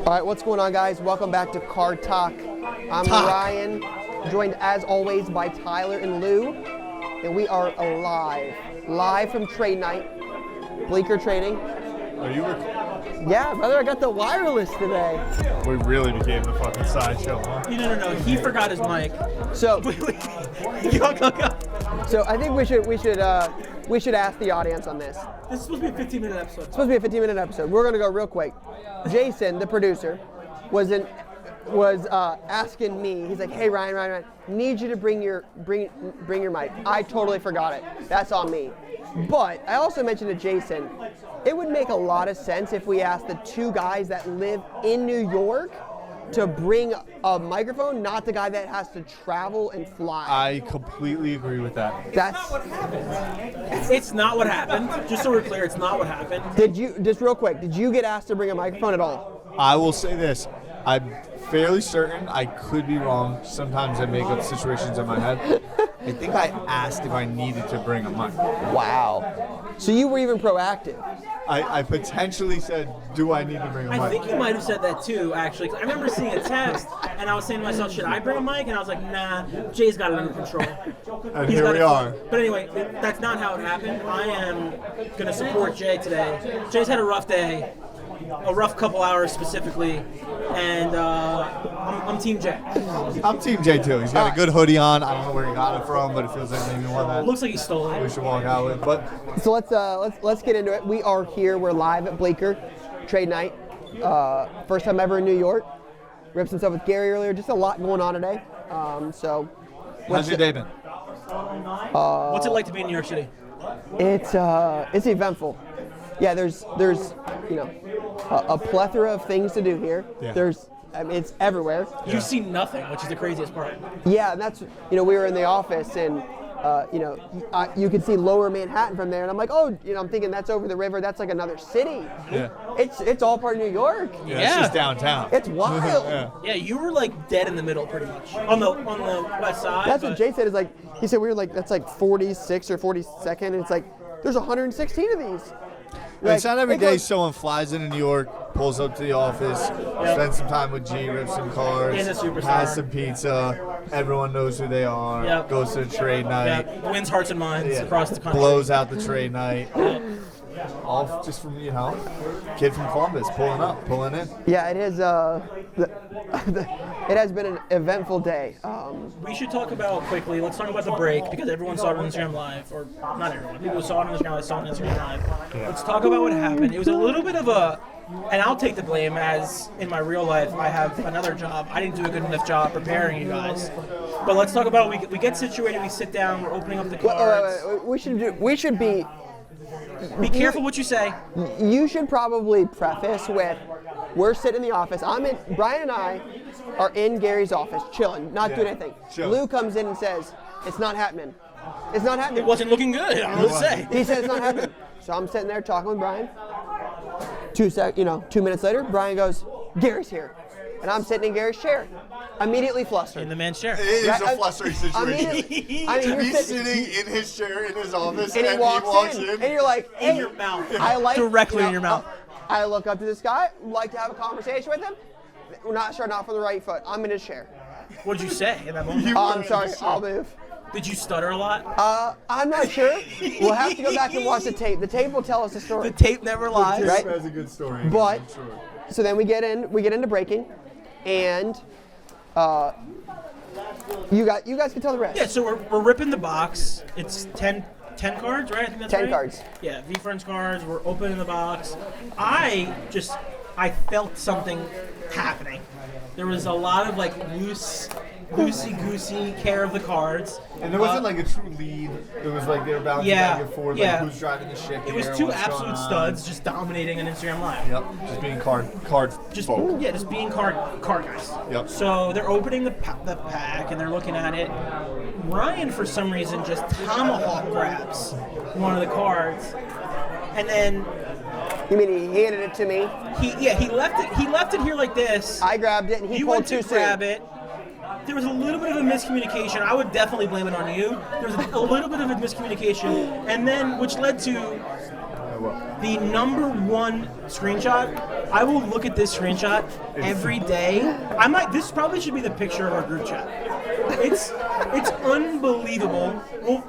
All right, what's going on, guys? Welcome back to Card Talk. I'm Ryan, joined as always by Tyler and Lou, and we are live from trade night, Bleecker Trading. Are you recording? Yeah, brother, I got the wireless today. We really became the fucking sideshow, huh? No. He forgot his mic. So, Go. So I think we should ask the audience on this. This is supposed to be a 15-minute episode. It's supposed to be a 15-minute episode. We're gonna go real quick. Jason, the producer, was asking me. He's like, "Hey Ryan, need you to bring your mic." I totally forgot it. That's on me. But I also mentioned to Jason, it would make a lot of sense if we asked the two guys that live in New York to bring a microphone, not the guy that has to travel and fly. I completely agree with that. It's not what happened. Just so we're clear, it's not what happened. Just real quick, did you get asked to bring a microphone at all? I will say this. I'm fairly certain, I could be wrong. Sometimes I make up situations in my head. I think I asked if I needed to bring a mic. Wow. So you were even proactive. I potentially said, do I need to bring a mic? I think you might have said that too, actually. 'Cause I remember seeing a text, and I was saying to myself, should I bring a mic? And I was like, nah, Jay's got it under control. And here we are. But anyway, that's not how it happened. I am going to support Jay today. Jay's had a rough day, a rough couple hours specifically, and I'm Team Jay. I'm Team J too. He's got a good hoodie on. I don't know where he got it from, but it feels like maybe one that Looks like he stole we it. should walk out with. But So let's get into it. We are here. We're live at Bleecker Trade Night. First time ever in New York. Ripped some stuff with Gary earlier. Just a lot going on today. how's your day been? What's it like to be in New York City? It's eventful. Yeah, there's a plethora of things to do here. Yeah. It's everywhere. You see nothing, which is the craziest part. Yeah, and that's we were in the office and you could see Lower Manhattan from there, and I'm like, I'm thinking that's over the river. That's like another city. Yeah. It's all part of New York. Yeah, it's just downtown. It's wild. Yeah, you were like dead in the middle pretty much. On the west side. That's what Jay said. Is like he said we were like that's like 46 or 42nd, and it's like there's 116 of these. It's not every day someone flies into New York, pulls up to the office, spends some time with G, rips some cards, Is a superstar. has some pizza, everyone knows who they are, Yep. goes to the trade night, Wins hearts and minds across the country. blows out the trade night. All just from, kid from Columbus pulling in. Yeah, it is. It has been an eventful day. We should talk about quickly. Let's talk about the break because everyone saw it on Instagram Live, or not everyone. People saw it on Instagram Live, saw it on Instagram Live. Let's talk about what happened. It was a little bit of and I'll take the blame as in my real life I have another job. I didn't do a good enough job preparing you guys. But let's talk about we get situated. We sit down. We're opening up the cards. We should be. Be careful what you say. You should probably preface with, we're sitting in the office. Brian and I are in Gary's office, chilling, not doing anything. Chilling. Lou comes in and says, "It's not happening. It's not happening." It wasn't looking good. I don't know what to say. He said it's not happening. So I'm sitting there talking with Brian. 2 minutes later, Brian goes, "Gary's here," and I'm sitting in Gary's chair, immediately flustered. In the man's chair. It is a flustering situation. To be sitting in his chair in his office and he walks in, and you're like, "Hey," In your mouth. Directly in your mouth. I look up to this guy, like to have a conversation with him. We're not starting off from the right foot. I'm in his chair. What did you say in that moment? I'm sorry, I'll move. Did you stutter a lot? I'm not sure. We'll have to go back and watch the tape. The tape will tell us the story. The tape never lies. Right? That's a good story. But I'm sure. so then we get into breaking, and you guys can tell the rest. Yeah, so we're ripping the box. It's 10 cards, right? I think that's 10 right. cards. Yeah, V-Friends cards. We're opening the box. I felt something happening. There was a lot of like loosey-goosey care of the cards. And there wasn't like a true lead. It was like they were bouncing back and forth, like who's driving the ship. It was here, two what's absolute going on. studs just dominating an Instagram Live. Yep, just being card Just folk. just being card guys. Yep. So they're opening the pack and they're looking at it. Ryan, for some reason, just tomahawk grabs one of the cards, and then You mean he handed it to me? he left it here like this. I grabbed it and he You pulled went to too soon. grab it. There was a little bit of a miscommunication. I would definitely blame it on you. There was a little bit of a miscommunication, and then which led to the number one screenshot I will look at this screenshot every day. This probably should be the picture of our group chat. It's unbelievable.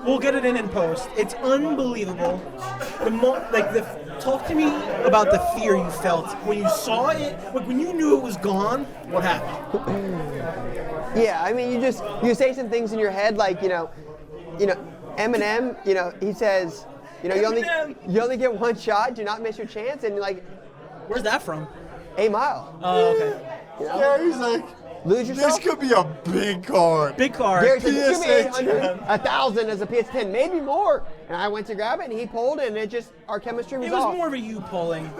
We'll get it in post. It's unbelievable. Talk to me about the fear you felt when you saw it. Like when you knew it was gone. What happened? Yeah, I mean, you say some things in your head like Eminem. He says, you only get one shot. Do not miss your chance. And like, where's that from? 8 Mile. Oh, okay. Yeah, he's like, lose yourself. this could be a big card. Big card. Gary's like, it's gonna be PSA 800, 1,000 as a PS10, maybe more. And I went to grab it, and he pulled it, and our chemistry was It was off. more of a you pulling.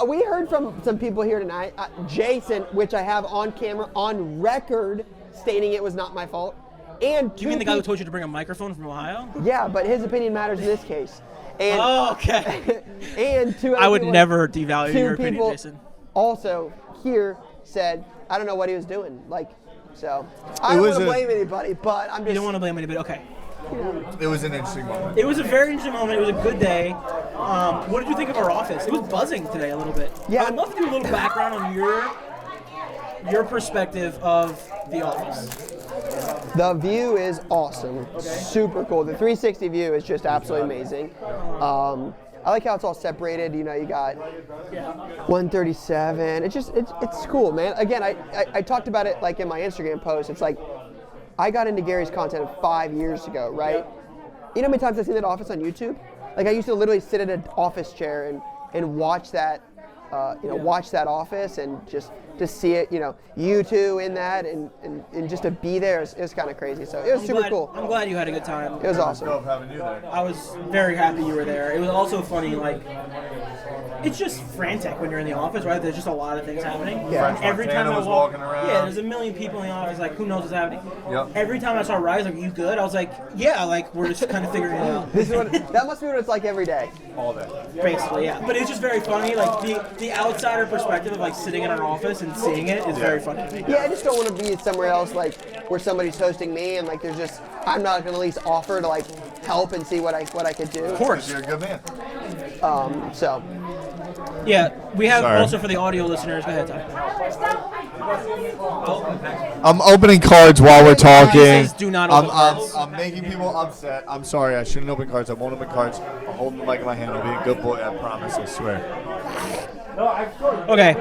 We heard from some people here tonight. Jason, which I have on camera, on record, stating it was not my fault. And You mean the guy who told you to bring a microphone from Ohio? Yeah, but his opinion matters in this case. And, Oh, okay. and two I would other never devalue two your opinion, people Jason. Also here said, I don't know what he was doing. So I It don't was want to a- blame anybody, but I'm You just. don't want to blame anybody. Okay. It was an interesting moment. It was a very interesting moment. It was a good day. What did you think of our office? It was buzzing today a little bit. Yeah. I'd love to do a little background on your perspective of the office. The view is awesome, super cool. The 360 view is just absolutely amazing. I like how it's all separated. You got 137. It's cool, man. Again, I talked about it like in my Instagram post. It's like I got into Gary's content 5 years ago, right? You know how many times I've seen that office on YouTube? Like I used to literally sit at an office chair and watch that, watch that office and just to see it, you two in that and just to be there is kind of crazy. So it was super cool. I'm glad you had a good time. It was awesome. Love having you there. I was very happy you were there. It was also funny, it's just frantic when you're in the office, right? There's just a lot of things happening. Yeah. And every time Montana I was walk, walking around. yeah, there's a million people in the office. Like, who knows what's happening? Yep. Every time I saw Rise, like, are you good? I was like, yeah, we're just kind of figuring it out. That must be what it's like every day. All day. Basically, yeah. But it's just very funny. Like the outsider perspective of sitting in our office and seeing it is very funny to me. Yeah, I just don't want to be somewhere else where somebody's hosting me and I'm not going to at least offer to help and see what I could do. Of course. You're a good man. So Yeah, we have Sorry. also for the audio listeners. Go ahead, Ty. I'm opening cards while we're talking. Says do not open cards. I'm making people upset. I'm sorry. I shouldn't open cards. I won't open cards. I'm holding the mic in my hand. I'll be a good boy. I promise. I swear. Okay,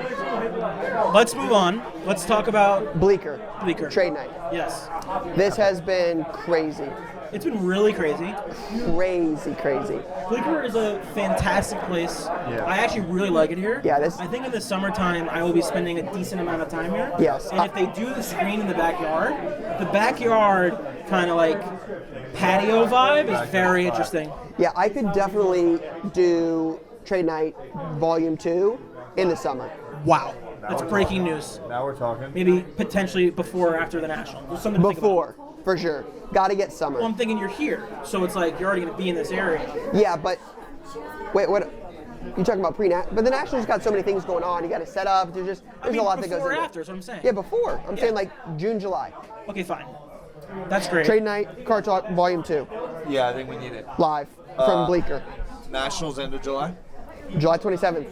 let's move on. Let's talk about Bleecker, Bleecker. trade night. Yes, This has been crazy. it's been really crazy. Crazy. Bleecker is a fantastic place. Yeah. I actually really like it here. Yeah, I think in the summertime I will be spending a decent amount of time here. Yes. And if they do the screen in the backyard kind of patio vibe is very interesting. Yeah, I could definitely do trade night volume 2 in the summer. Wow, that's breaking news. Now we're talking. Maybe potentially before or after the National. There's something to think about. Before, for sure. Got to get summer. Well, I'm thinking you're here, so it's like you're already going to be in this area. Yeah, but wait, what? You talking about pre-nat? But the Nationals got so many things going on. You got to set up. There's a lot that goes before or into after is what I'm saying. it. Yeah, before. I'm saying June, July. Okay, fine. That's great. Trade night, Car Talk Volume 2, Yeah, I think we need it. live from Bleecker, Nationals end of July. July 27th.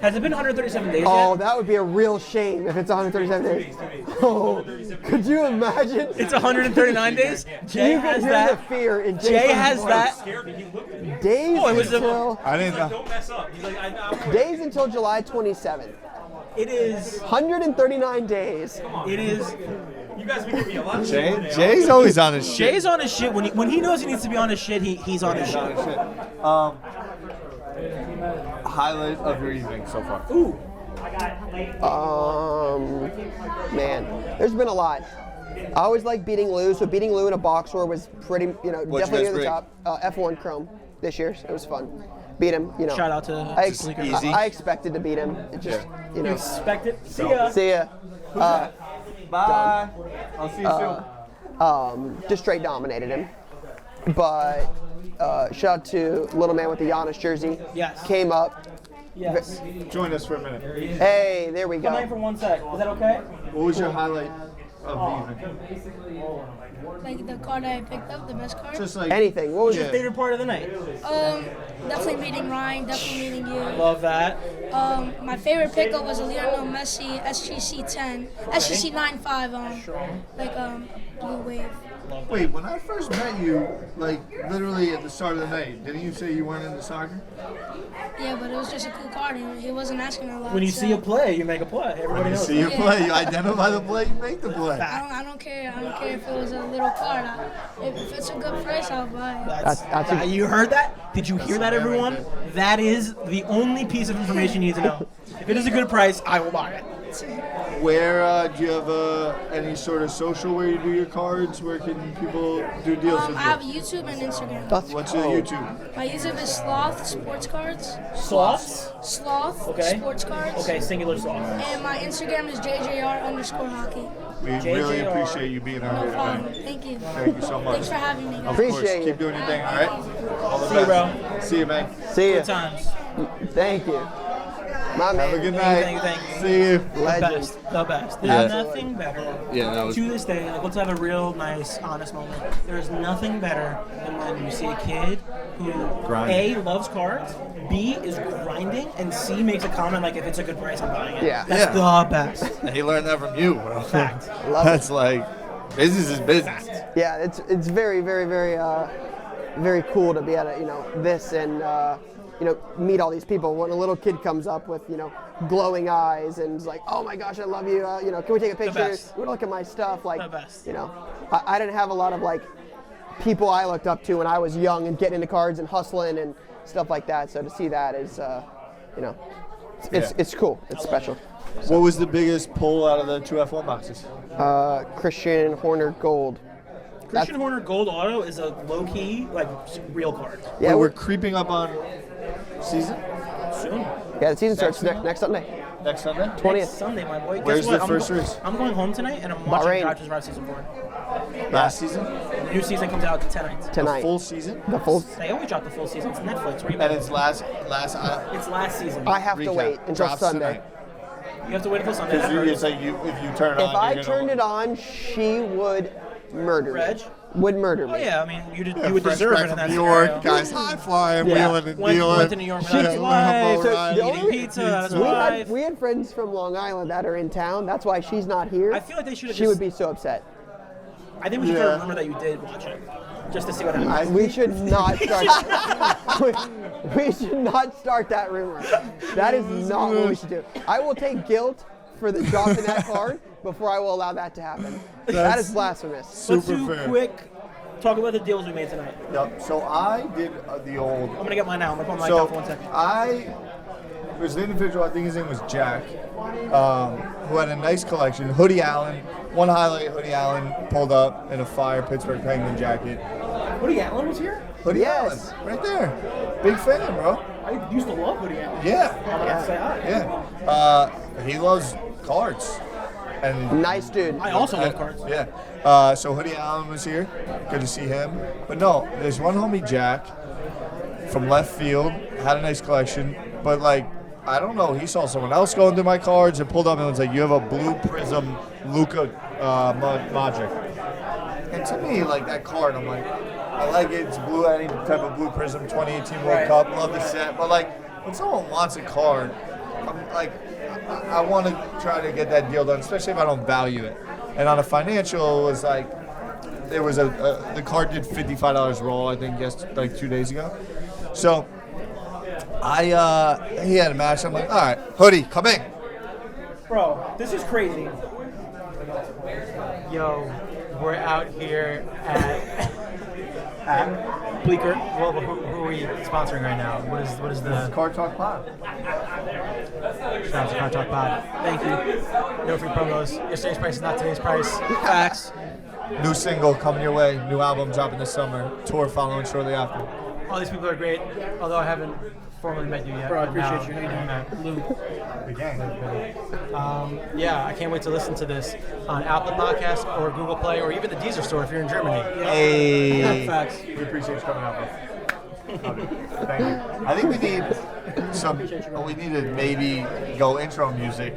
Has it been 137 days Oh, yet? that would be a real shame if it's 137 days. Oh, could you imagine? It's 139 days? Jay You could has hear that. the fear in Jay Jason's has voice. that. Days Oh, it was until I didn't know. mess up. He's like, days until July 27th. It is. 139 days. It is. you guys would give me a lot. Jay's always on his shit. Jay's on his shit. When he knows he needs to be on his shit, he's on his shit. Highlight of your evening so far. Ooh. Man, there's been a lot. I always like beating Lou, so beating Lou in a box war was pretty, What'd definitely you near the guys top. F1 Chrome this year, so it was fun. Beat him, Shout out to Bleecker. easy. I expected to beat him. It just, You expect it. See ya. See ya. Bye. I'll see you soon. Just straight dominated him. But shout out to little man with the Giannis jersey. Yes. Came up. Yes. Join us for a minute. Hey, there we Come in go. for 1 sec. Is that okay? What was your highlight of the evening? Like the card I picked up, the best card. Just like Anything. What was Yeah. your Favorite part of the night? Definitely meeting Ryan. Definitely meeting you. Love that. My favorite pickup was a Lionel Messi SGC 10, SGC 95. Blue Wave. Wait, when I first met you, like literally at the start of the night, didn't you say you weren't into soccer? Yeah, but it was just a cool card. He wasn't asking a lot. When you so see a play, you make a play. Everybody You knows. see you Yeah. play, you identify the play, you make the play. I don't care. I don't care if it was a little card. If it's a good price, I'll buy it. That's a- You heard that? Did you hear that, everyone? That is the only piece of information you need to know. If it is a good price, I will buy it. Where do you have any sort of social where you do your cards? Where can people do deals with I have you? YouTube and Instagram. That's What's cool. your YouTube? My YouTube is Sloth Sports Cards. Sloths? Sloth Okay. Sports Cards. Okay, singular sloth. And my Instagram is JJR_hockey. We JJR. really appreciate you being on No here problem. today. Thank you. Thank you so much. Thanks for having me, guys. Of course, Appreciate keep you. doing your thing, all right? All the See you, best. bro. See you, man. See Good ya. times. Thank you. My man. Have a good Thank night. you, thank you. See you. The Legend. best. The best. There's Yeah. nothing better. Yeah, that was- To this day, like, let's have a real nice, honest moment. There's nothing better than when you see a kid who Grind. A, loves cards, B, is grinding, and C, makes a comment like, if it's a good price, I'm buying it. Yeah. That's the best. He learned that from you, bro. Fact. That's like, business is business. Yeah, it's very, very, very, very cool to be able to, this and, meet all these people. When a little kid comes up with, glowing eyes and is like, oh my gosh, I love you, can we take a picture? best. You want to look at my stuff? Like, The best. I didn't have a lot of, like, people I looked up to when I was young and getting into cards and hustling and stuff like that. So to see that is, it's cool. It's special. What was the biggest pull out of the 2F1 boxes? Christian Horner Gold. Christian Horner Gold Auto is a low-key, like, real card. Yeah, we're we're, creeping up on season Soon. yeah, the season starts next Sunday, next Sunday. 20th. Next Sunday, my boy. Where's Guess what? the first race? I'm going home tonight, and I'm watching Bahrain. Dodgers Drive Season 4. Last season, New season comes out tonight. Tonight. full season, The full. They always drop the full season. It's Netflix. What do you and mean? it's last. It's last season. I have to recap wait until drops Sunday. tonight. You have to wait until Sunday. That Because it's hurts. like if you turn it on, If I you're turned gonna, it on, she would murder Reg? me. Would murder me. Oh yeah, I mean you would fresh deserve back it in from that New York, scenario. guys, high flying, Yeah. wheeling and Went dealing. to New York with Yeah, his Lambo wife, ride. the eating only- pizza. That's We wife. had, we had friends from Long Island that are in town. That's why she's not here. I feel like they should have She just. would be so upset. I think we should Yeah. try to remember that you did watch it, just to see what happens. We should not start. we should not start that rumor. That is not what we should do. I will take guilt for the dropping that card before I will allow that to happen. That is blasphemous. Let's Super do fair. quick. Talk about the deals we made tonight. Yep. So I did the old. I'm gonna get mine now. I'm gonna put my So down for 1 second. there's an individual, I think his name was Jack, who had a nice collection. Hoodie Allen, one highlight, Hoodie Allen pulled up in a fire Pittsburgh Penguin jacket. Woody Allen was here. Hoodie Yes. Allen, right there. Big fan, bro. I used to love Woody Allen. Yeah. I'm gonna have to say hi. Yeah. He loves cards. And Nice dude. I also love cards. Yeah. So Hoodie Allen was here. Good to see him. But no, there's one homie, Jack, from left field, had a nice collection, but like, I don't know, he saw someone else going through my cards and pulled up and was like, you have a blue prism Luka Modric. And to me, like that card, I'm like, I like it, it's blue, any type of blue prism, 2018 World Right. Cup, love the set, but like, when someone wants a card, I'm like, I want to try to get that deal done, especially if I don't value it. And on a financial, it was like, there was the card did $55 roll, I think, like 2 days ago. So he had a match. I'm like, all right, Hoodie, come in. Bro, this is crazy. Yo, we're out here at Bleecker. well, who are we sponsoring right now? What is the Card Talk Pod. shout out to Car Talk Pod? Thank you. No free promos. Yesterday's price is not today's price. Facts. New single coming your way. New album dropping this summer. Tour following shortly after. All these people are great, although I haven't formally met you yet. Bro, I but now appreciate you. How you I've doing, met. Lou? The gang. Yeah, I can't wait to listen to this on Apple Podcasts or Google Play or even the Deezer store if you're in Germany. Hey. Facts. We appreciate you coming out, bro. Thank you. I think we need some. We need to maybe go intro music.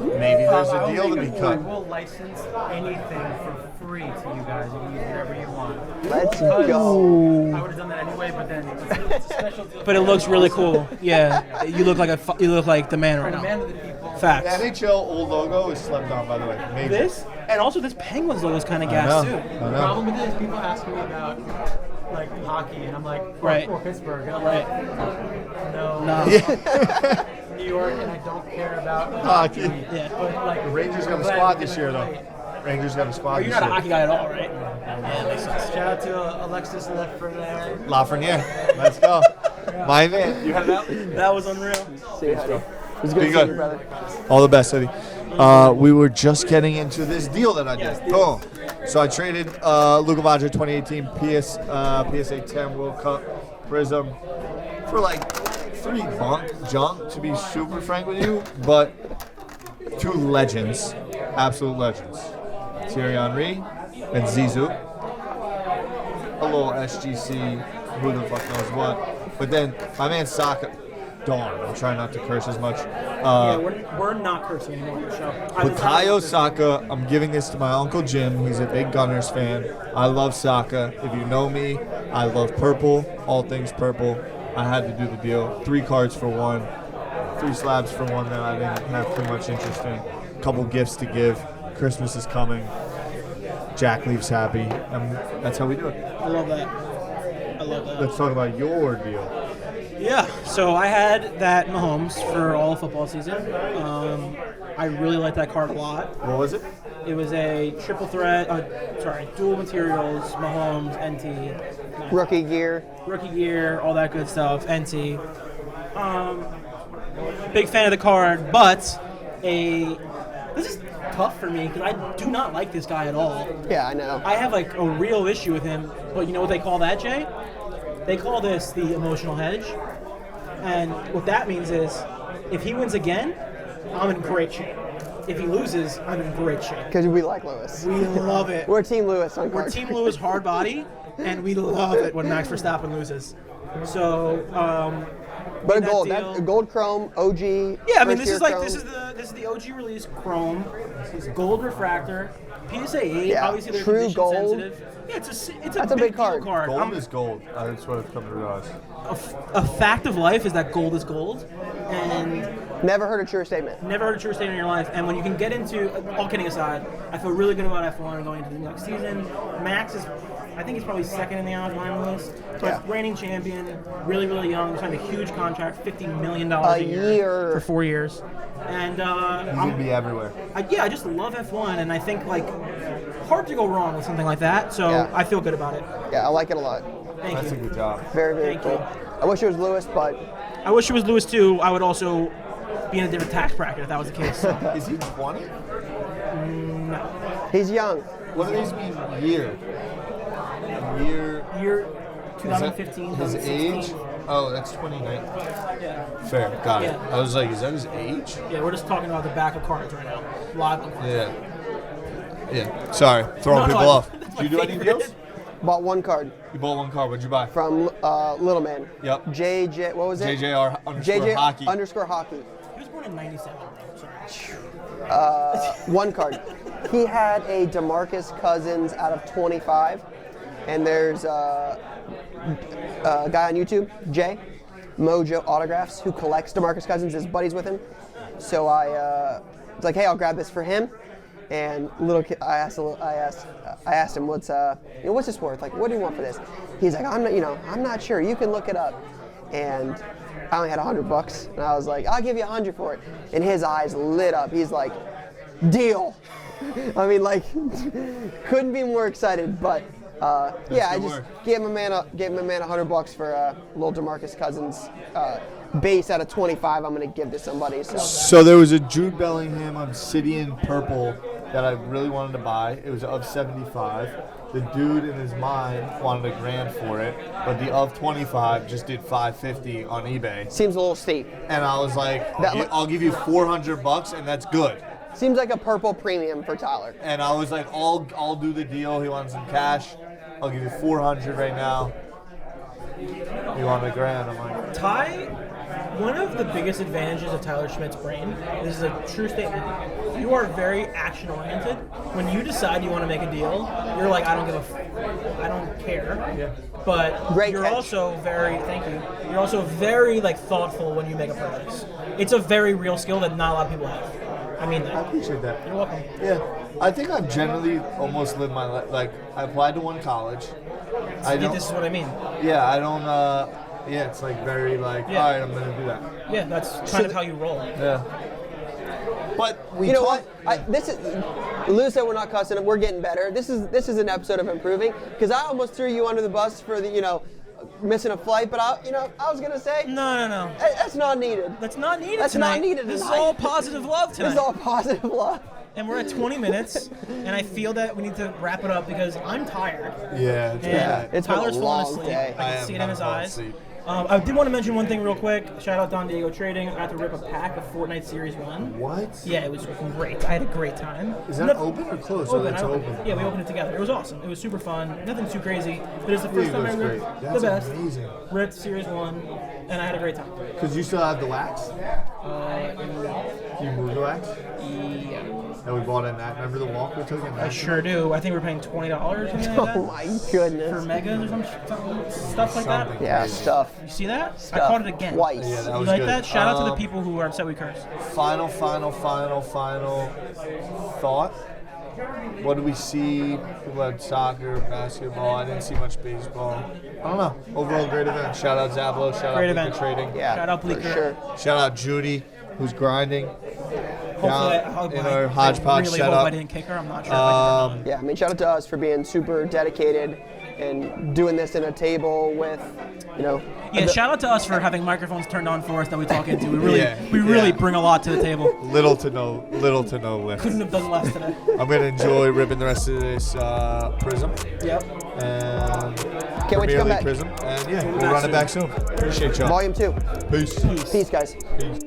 maybe there's a deal to be cut. We'll license anything for free to you guys. You can use whatever you want. Let's Because go. I would have done that anyway, but then it's a special deal. But it looks really cool. Yeah, you look like the man right The now. man of the people. The Facts. NHL old logo is slept on, by the way. Major. This and also this Penguins logo is kind of I gas know. too. I The know. problem with it is people ask me about like hockey, and I'm like, Right. or Pittsburgh, and I'm Right. like, no, No. New York, and I don't care about Hockey. Yeah. But like, The Rangers got a glad squad we this can year, though. relate. Rangers got a squad You're this not a year. hockey guy at all, right? Yeah, makes sense. Shout out to Alexis Lafreniere. Lafreniere. Let's go. My man. You had it out? That was unreal. See you, Eddie. It was good Be to see good. you, brother. All the best, Eddie. We were just getting into this deal that I did. Boom. So I traded Luka Modric 2018 PSA 10 World Cup Prism for like 3 junk, to be super frank with you, but 2 legends, absolute legends. Thierry Henry and Zizou. A little SGC, who the fuck knows what. But then my man Saka, darn, I'm trying not to curse as much. Yeah, we're not cursing anymore on the show. Bukayo Saka, I'm giving this to my Uncle Jim. He's a big Gunners fan. I love Saka. If you know me, I love purple, all things purple. I had to do the deal. 3 cards for 1, 3 slabs for 1 that I didn't have too much interest in. A couple gifts to give. Christmas is coming. Jack leaves happy. And that's how we do it. I love that. I love that. Let's talk about your deal. Yeah, so I had that Mahomes for all of football season. I really like that card a lot. What was it? It was a triple threat, dual materials, Mahomes, NT, Rookie gear. rookie gear, all that good stuff, NT. Big fan of the card, but this is tough for me because I do not like this guy at all. Yeah, I know. I have like a real issue with him, but you know what they call that, Jay? They call this the emotional hedge. And what that means is if he wins again, I'm in great shape. If he loses, I'm in great shape. Because we like Lewis. We love it. We're Team Lewis on We're cards. Team Lewis hard body, and we love it when Max Verstappen loses. So, But a that gold, deal- that gold chrome, OG. yeah, I mean first this year is like chrome. this is the OG release chrome. It's gold refractor, PSA 8. Yeah, Obviously they're true condition gold. sensitive. Yeah, it's That's a big deal card. Gold I'm- is gold. That's what I've come to realize. a fact of life is that gold is gold, and Never heard a truer statement. never heard a true statement in your life. And when you can get into, all kidding aside, I feel really good about F1 going into the next season. Max is, I think he's probably second in the odds line list. But Yeah. reigning champion, really, really young, signed a huge contract, $50 million A year year. for 4 years. And He's going to be everywhere. I just love F1, and I think like hard to go wrong with something like that. So Yeah. I feel good about it. Yeah, I like it a lot. Thank That's a you. good job. Very, very Thank cool. you. I wish it was Lewis, but I wish it was Lewis too. I would also be in a different tax bracket if that was the case. Is he 20? he's young. What do these mean? Year. Year. Year Is that 2015. his 2016. age? Oh, that's 29. Yeah. Fair. Got it. Yeah. I was like, is that his age? Yeah, we're just talking about the back of cards right now. Live on cards. Yeah. Yeah. Sorry. Throwing No, people no, off. that's Do you my do any favorite. deals? Bought one card You bought one car. What'd you buy? from Little Man. Yep. JJ, what was it? JJR underscore JJ hockey. underscore hockey. He was born in '97, bro. Sorry. One card. He had a DeMarcus Cousins out of 25, and there's a guy on YouTube, Jay Mojo Autographs, who collects DeMarcus Cousins. His buddies with him. So I was like, hey, I'll grab this for him. And little kid, I asked him what's this worth? Like, what do you want for this? He's like, I'm not sure. You can look it up. And I only had $100, and I was like, I'll give you $100 for it. And his eyes lit up. He's like, deal. I mean, like, couldn't be more excited. But yeah, I good just work. gave my man $100 for little DeMarcus Cousins base out of 25. I'm gonna give to somebody. So there was a Jude Bellingham Obsidian Purple that I really wanted to buy. It was of 75. The dude in his mind wanted $1,000 for it, but the of 25 just did $550 on eBay. Seems a little steep. And I was like, That I'll give you $400 and that's good. Seems like a purple premium for Tyler. And I was like, I'll do the deal. He wants some cash. I'll give you $400 right now. You want $1,000? I'm like, Ty one of the biggest advantages of Tyler Schmidt's brain, this is a true statement, you are very action-oriented. When you decide you want to make a deal, you're like, I don't care. Yeah. But Great you're catch. also very, thank you, you're also very like thoughtful when you make a purchase. It's a very real skill that not a lot of people have. I mean that. I appreciate that. You're welcome. Yeah, I think I've generally almost lived my life. Like, I applied to one college. I don't. This is what I mean. Yeah, I don't. Yeah, it's like very like. Yeah. All right, I'm gonna do that. Yeah, that's kind of how you roll. Yeah. But we You know talk- what? This is Lou said we're not cussing him. We're getting better. This is an episode of improving because I almost threw you under the bus for the missing a flight, but I was gonna say No. that's not needed. That's not needed That's tonight. not needed This is tonight. all positive love tonight. This is all positive love. And we're at 20 minutes, and I feel that we need to wrap it up because I'm tired. Yeah, it's And bad. It's been a Tyler's falling long asleep. day. I I can am see it in his falling eyes. asleep. I did want to mention one thing real quick. Shout out Don Diego Trading. I had to rip a pack of Fortnite Series 1. What? Yeah, it was great. I had a great time. Is that open or closed? Open. It's I open. Yeah, we opened it together. It was awesome. It was super fun. Nothing too crazy. But it's the first time I Diego's ripped great. the That's best. amazing. Ripped Series 1, and I had a great time. Because you still have the wax? Do you move the wax? Yeah. That we bought in that. Remember the walk we took in that? I sure do. I think we're paying $20 or something like that. Oh my For goodness. megas or some stuff like that. Something. Yeah, stuff. You see that? I Stuff. caught it again. Twice. Yeah, that You was like good. that? Shout out to the people who are upset we curse. Final thought. What do we see? People had soccer, basketball. I didn't see much baseball. I don't know. Overall, great event. Shout out Zablo. Shout Great out event. Bleecker Trading. Yeah, Shout out for Bleecker. sure. Shout out Judy, who's grinding. Hopefully, down in our hodgepodge really setup. hope I didn't kick her. I'm not sure if I did or not. Yeah, I mean, shout out to us for being super dedicated and doing this in a table with, Yeah, shout out to us for having microphones turned on for us that we talk into. We really, Yeah, we really yeah. bring a lot to the table. Little to no lift. Couldn't have done less today. I'm gonna enjoy ripping the rest of this Prism Yep. Can't and wait to Premier come League back. Prism, and yeah, we'll run it back soon. Appreciate y'all. Volume 2. Peace. Peace, guys. Peace.